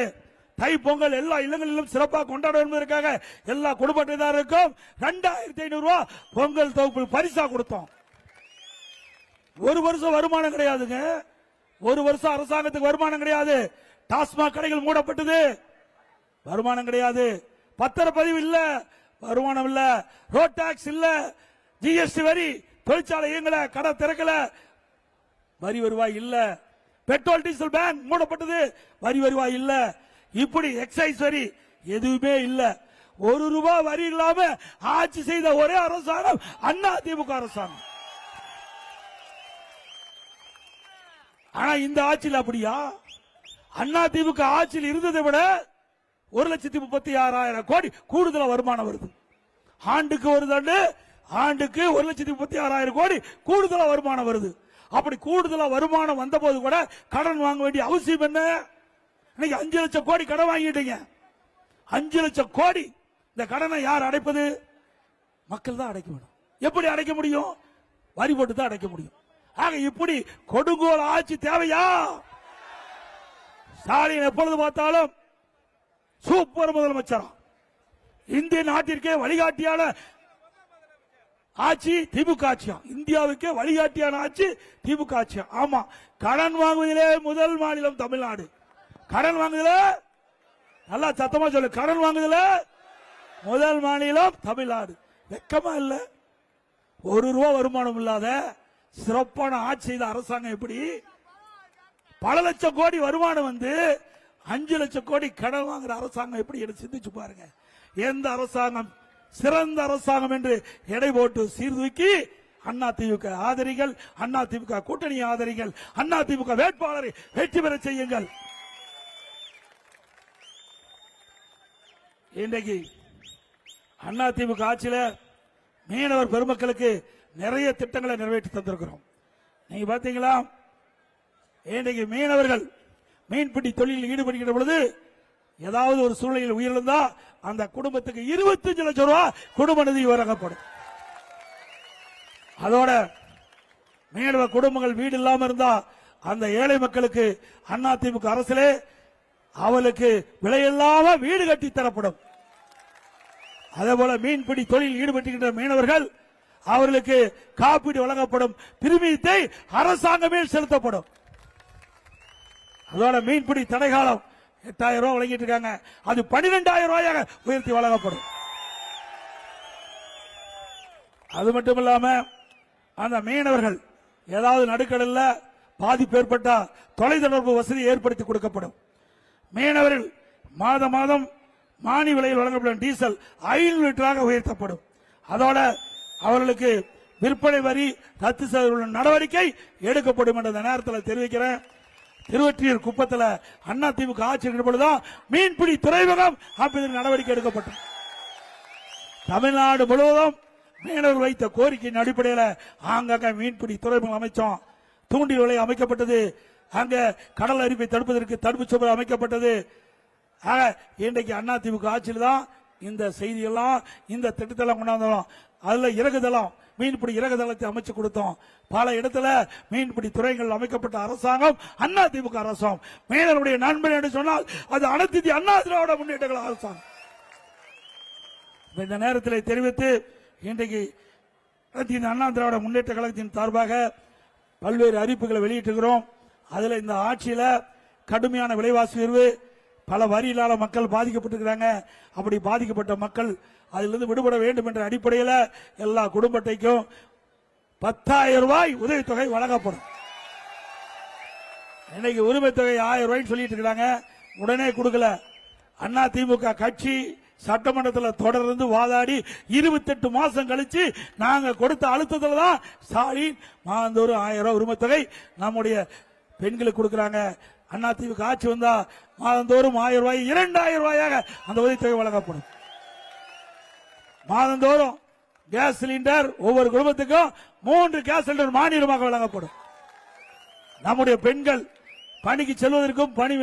தை பொங்கல் எல்லா இல்லங்களிலும் சிறப்பாக கொண்டாட என்பதற்காக எல்லா குடும்பத்தினருக்கும் 2500 ரூபாய் பொங்கல் தொகுப்பு பரிசா கொடுத்தோம். 1 வருஷம் வருமானம் கிடையாதுங்க. 1 வருஷம் அரசாங்கத்துக்கு வருமானம் கிடையாது. டாஸ்மாக் கடைகள் மூடப்பட்டது, வருமானம் கிடையாது. பத்திரப்பதிவு இல்ல, வருமானம் இல்ல. ரோட் டாக்ஸ் இல்ல, ஜிஎஸ்டி வரி, தொழிற்சாலை இயங்கல, கடை திறக்கல, வரி வருவாய் இல்ல. பெட்ரோல் டீசல் பேங்க் மூடப்பட்டது, வரி வருவாய் இல்ல. இப்படி எக்ஸைஸ் வரி எதுவுமே இல்ல. 1 ரூபாய் வரி இல்லாம ஆட்சி செய்த ஒரே அரசாங்கம் அண்ணா திமுக அரசாங்கம். ஆனா இந்த ஆட்சியில் அப்படியா? அண்ணா திமுக ஆட்சியில் இருந்ததை விட 1,36,000 கோடி கூடுதல் வருமானம் வருது. ஆண்டுக்கு ஒரு தண்டு, ஆண்டுக்கு 1,36,000 கோடி கூடுதலா வருமானம் வருது. அப்படி கூடுதலா வருமானம் வந்த போது கூட கடன் வாங்க வேண்டிய அவசியம் என்ன? இன்னைக்கு 5 லட்சம் கோடி கடன் வாங்கிட்டீங்க. 5 லட்சம் கோடி இந்த கடனை யார் அடைப்பது? மக்கள் தான் அடைக்க வேண்டும். எப்படி அடைக்க முடியும்? வரி போட்டு தான் அடைக்க முடியும். ஆக இப்படி கொடுங்கோல் ஆட்சி தேவையா? ஸ்டாலின் எப்பொழுது பார்த்தாலும் சூப்பர் முதலமைச்சரா, இந்திய நாட்டிற்கே வழிகாட்டியான ஆட்சி திமுக ஆட்சியா, இந்தியாவுக்கே வழிகாட்டியான ஆட்சி திமுக ஆட்சியா. ஆமா, கடன் வாங்குவதிலே முதல் மாநிலம் தமிழ்நாடு. கடன் வாங்குதல நல்லா சத்தமா சொல்லு, கடன் வாங்குதல முதல் மாநிலம் தமிழ்நாடு. வெக்கமா இல்ல? 1 ரூபாய் வருமானம் இல்லாத சிறப்பான ஆட்சி செய்த அரசாங்கம் எப்படி பல லட்சம் கோடி வருமானம் வந்து 5 லட்சம் கோடி கடன் வாங்குற அரசாங்கம் எப்படி சிந்திச்சு பாருங்க. எந்த அரசாங்கம் சிறந்த அரசாங்கம் என்று எடை போட்டு சீர்தூக்கி அதிமுக ஆதரிகள், அதிமுக கூட்டணி ஆதரிகள், அதிமுக வேட்பாளரை வெற்றி பெற செய்யுங்கள். இன்றைக்கு அதிமுக ஆட்சியில மீனவர் பெருமக்களுக்கு நிறைய திட்டங்களை நிறைவேற்றி தந்திருக்கிறோம். நீங்க பாத்தீங்களா, இன்றைக்கு மீனவர்கள் மீன்பிடி தொழிலில் ஈடுபடுகின்ற பொழுது ஏதாவது ஒரு சூழ்நிலையில் உயிரிழந்தா அந்த குடும்பத்துக்கு 25 லட்சம் ரூபாய் குடும்ப நிதி வழங்கப்படும். அதோட மீனவர் குடும்பங்கள் வீடு இல்லாம இருந்தா அந்த ஏழை மக்களுக்கு அதிமுக அரசிலே அவளுக்கு விலையில்லாம வீடு கட்டி தரப்படும். அதே போல மீன்பிடி தொழில் ஈடுபட்டுகின்ற மீனவர்கள் அவர்களுக்கு காப்பீடு வழங்கப்படும். பிரீமியத்தை அரசாங்கமே செலுத்தப்படும். அதோட மீன்பிடி தடைகாலம் 8000 ரூபாய் வழங்கிட்டு இருக்காங்க, அது 12000 ரூபாயாக உயர்த்தி வழங்கப்படும். அது மட்டும் இல்லாம அந்த மீனவர்கள் ஏதாவது நடுக்கடல்ல பாதிப்பு ஏற்பட்டா தொலைத்தொடர்பு வசதி ஏற்படுத்தி கொடுக்கப்படும். மீனவர்கள் மாதம் மாதம் மானிய விலையில் வழங்கப்படும் டீசல் 500 லிட்டராக உயர்த்தப்படும். அதோட அவர்களுக்கு விற்பனை வரி ரத்து செய்ய நடவடிக்கை எடுக்கப்படும் என்ற நேரத்தில் தெரிவிக்கிறேன். திருவொற்றியூர் குப்பத்தில் அதிமுக ஆட்சி பொழுதுதான் மீன்பிடி துறைமுகம் அமைப்பதற்கு நடவடிக்கை எடுக்கப்பட்டது. தமிழ்நாடு முழுவதும் மீனவர்கள் வைத்த கோரிக்கையின் அடிப்படையில் ஆங்காங்க மீன்பிடி துறைமுகம் அமைச்சோம். தூண்டில் விலை அமைக்கப்பட்டது. அங்க கடல் அரிப்பை தடுப்பதற்கு தடுப்பு சுவர் அமைக்கப்பட்டது. இன்றைக்கு அதிமுக ஆட்சியில் தான் இந்த செய்தியெல்லாம் இந்த திட்டத்தெல்லாம் கொண்டாந்தோம். அதுல இறகுதளம் மீன்பிடி இறகுதளத்தை அமைச்சு கொடுத்தோம். பல இடத்துல மீன்பிடி துறைகள் அமைக்கப்பட்ட அரசாங்கம் அதிமுக அரசாங்கம். மீனவருடைய நண்பன் என்று சொன்னால் அது அனைத்து இந்திய அண்ணா திராவிட முன்னேற்ற கழக அரசாங்கம். இந்த நேரத்தில் தெரிவித்து இன்றைக்கு அனைத்து இந்திய அண்ணா திராவிட முன்னேற்ற கழகத்தின் சார்பாக பல்வேறு அறிவிப்புகளை வெளியிட்டுகிறோம். அதுல இந்த ஆட்சியில கடுமையான விலைவாசி உயர்வு, பல வரி இல்லாத மக்கள் பாதிக்கப்பட்டிருக்கிறாங்க. அப்படி பாதிக்கப்பட்ட மக்கள் அதிலிருந்து விடுபட வேண்டும் என்ற அடிப்படையில் எல்லா குடும்ப அட்டைக்கும் 10,000 ரூபாய் உதவித்தொகை வழங்கப்படும். இன்னைக்கு உரிமை தொகை 1000 ரூபாய் சொல்லிட்டு இருக்காங்க, உடனே கொடுக்கல. அதிமுக கட்சி சட்டமன்றத்தில் தொடர்ந்து வாதாடி 28 மாசம் கழிச்சு நாங்க கொடுத்த அழுத்தத்தில் தான் ஸ்டாலின் மாதந்தோறும் 1000 ரூபாய் உரிமை தொகை நம்முடைய பெண்களுக்கு கொடுக்கிறாங்க. அதிமுக ஆட்சி வந்தா மாதந்தோறும் 1000 ரூபாய் 2000 ரூபாயாக அந்த உதவித்தொகை வழங்கப்படும். மாதந்தோறும் கேஸ் சிலிண்டர் ஒவ்வொரு குடும்பத்துக்கும் 3 கேஸ் சிலிண்டர் மானியமாக வழங்கப்படும். நம்முடைய பெண்கள் பணிக்கு செல்வதற்கும் பணி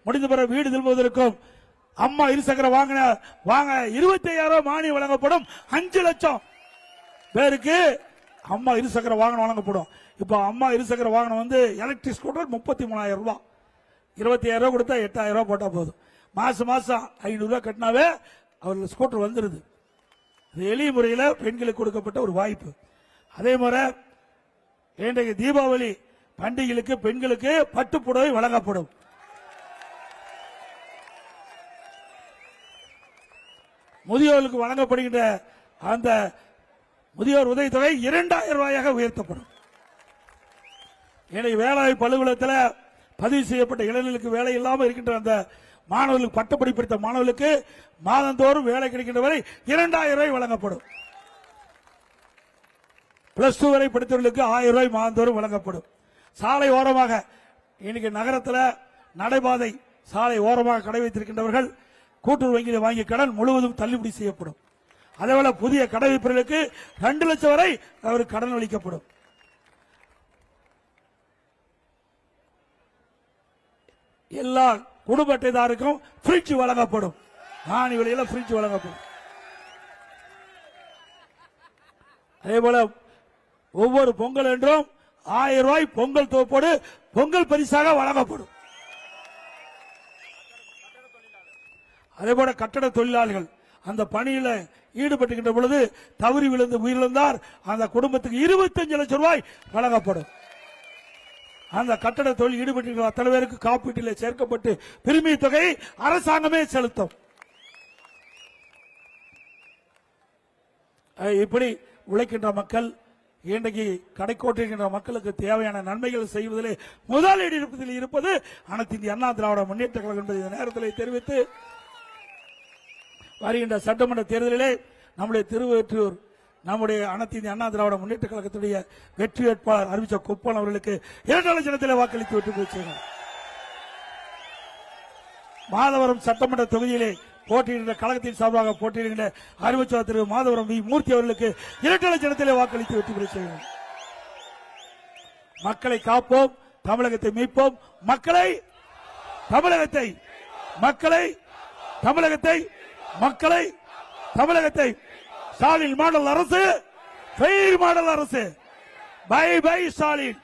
முடிந்த பிறகு வீடு திரும்புவதற்கும் அம்மா இருசக்கர வாங்க 25,000 ரூபாய் மானியம் வழங்கப்படும். 5 லட்சம் பேருக்கு அம்மா இருசக்கர வாகனம் வழங்கப்படும். இப்ப அம்மா இருசக்கர வாகனம் வந்து எலக்ட்ரிக் ஸ்கூட்டர் 33,000 ரூபாய், 25,000 ரூபாய் கொடுத்தா 8,000 ரூபாய் போட்டா போதும். மாசம் 500 ரூபாய் கட்டினாவே அவர்கள் ஸ்கூட்டர் வந்துருது. எளிய முறையில் பெண்களுக்கு கொடுக்கப்பட்ட ஒரு வாய்ப்பு. அதே மாதிரி இன்றைக்கு தீபாவளி பண்டிகைகளுக்கு பெண்களுக்கு பட்டுப்புடவை வழங்கப்படும். முதியோருக்கு வழங்கப்படுகின்ற அந்த முதியோர் உதவித்தொகை 2,000 ரூபாயாக உயர்த்தப்படும். இன்றைக்கு வேலைவாய்ப்பு அலுவலகத்தில் பதிவு செய்யப்பட்ட இளைஞர்களுக்கு வேலை இல்லாமல் இருக்கின்ற அந்த மாணவர்களுக்கு பட்டப்படி படித்த மாணவர்களுக்கு மாதந்தோறும் வேலை கிடைக்கின்ற வரை 2,000 ரூபாய் வழங்கப்படும். +2 வரை படித்தவர்களுக்கு 1000 ரூபாய் மாதந்தோறும் வழங்கப்படும். சாலை ஓரமாக இன்னைக்கு நகரத்தில் நடைபாதை சாலை ஓரமாக கடை வைத்திருக்கின்றவர்கள் கூட்டுறவு வங்கியில் வாங்கிய கடன் முழுவதும் தள்ளுபடி செய்யப்படும். அதேபோல புதிய கடை வைப்பவர்களுக்கு 2 லட்சம் வரை அவருக்கு கடன் அளிக்கப்படும். எல்லா குடும்ப அட்டைதாருக்கும் ஃப்ரிட்ஜ் வழங்கப்படும். மானிய விலையில் ஃப்ரிட்ஜ் வழங்கப்படும். அதே போல ஒவ்வொரு பொங்கல் என்றும் 1000 ரூபாய் பொங்கல் தொகுப்போடு பொங்கல் பரிசாக வழங்கப்படும். அதே போல கட்டட தொழிலாளர்கள் அந்த பணியில ஈடுபட்டுகின்ற பொழுது தவறி விழுந்து உயிரிழந்தார், அந்த குடும்பத்துக்கு 25 லட்சம் ரூபாய் வழங்கப்படும். அந்த கட்டட தொழில் ஈடுபட்டு அத்தனை பேருக்கு காப்பீட்டில் சேர்க்கப்பட்டு பிரிமிய தொகையை அரசாங்கமே செலுத்தும். இப்படி உழைக்கின்ற மக்கள் இன்றைக்கு கடைக்கோட்டிருக்கின்ற மக்களுக்கு தேவையான நன்மைகள் செய்வதிலே முதலிட இடத்தில் இருப்பது அனைத்து இந்திய அண்ணா திராவிட முன்னேற்ற கழகம் என்பதை இந்த நேரத்தில் தெரிவித்து, வருகின்ற சட்டமன்ற தேர்தலிலே நம்முடைய திருவொற்றியூர் நம்முடைய அனைத்து இந்திய அண்ணா திராவிட முன்னேற்ற கழகத்துடைய வெற்றி வேட்பாளர் அறிவிச்ச குப்பன் அவர்களுக்கு 2 லட்சத்தில் வாக்களித்து வெற்றி பெற செய்யணும். மாதவரம் சட்டமன்ற தொகுதியிலே போட்டியிடுகின்ற கழகத்தின் சார்பாக போட்டியிடுகின்ற அறிவிச்சாளர் திரு மாதவரம் வி மூர்த்தி அவர்களுக்கு 2 லட்சத்தில் வாக்களித்து வெற்றி பெற செய்யணும். மக்களை காப்போம், தமிழகத்தை மீட்போம், மக்களை தமிழகத்தை ஸ்டாலின் மாடல் அரசு, ஃபெயில் மாடல் அரசு. Bye bye Stalin.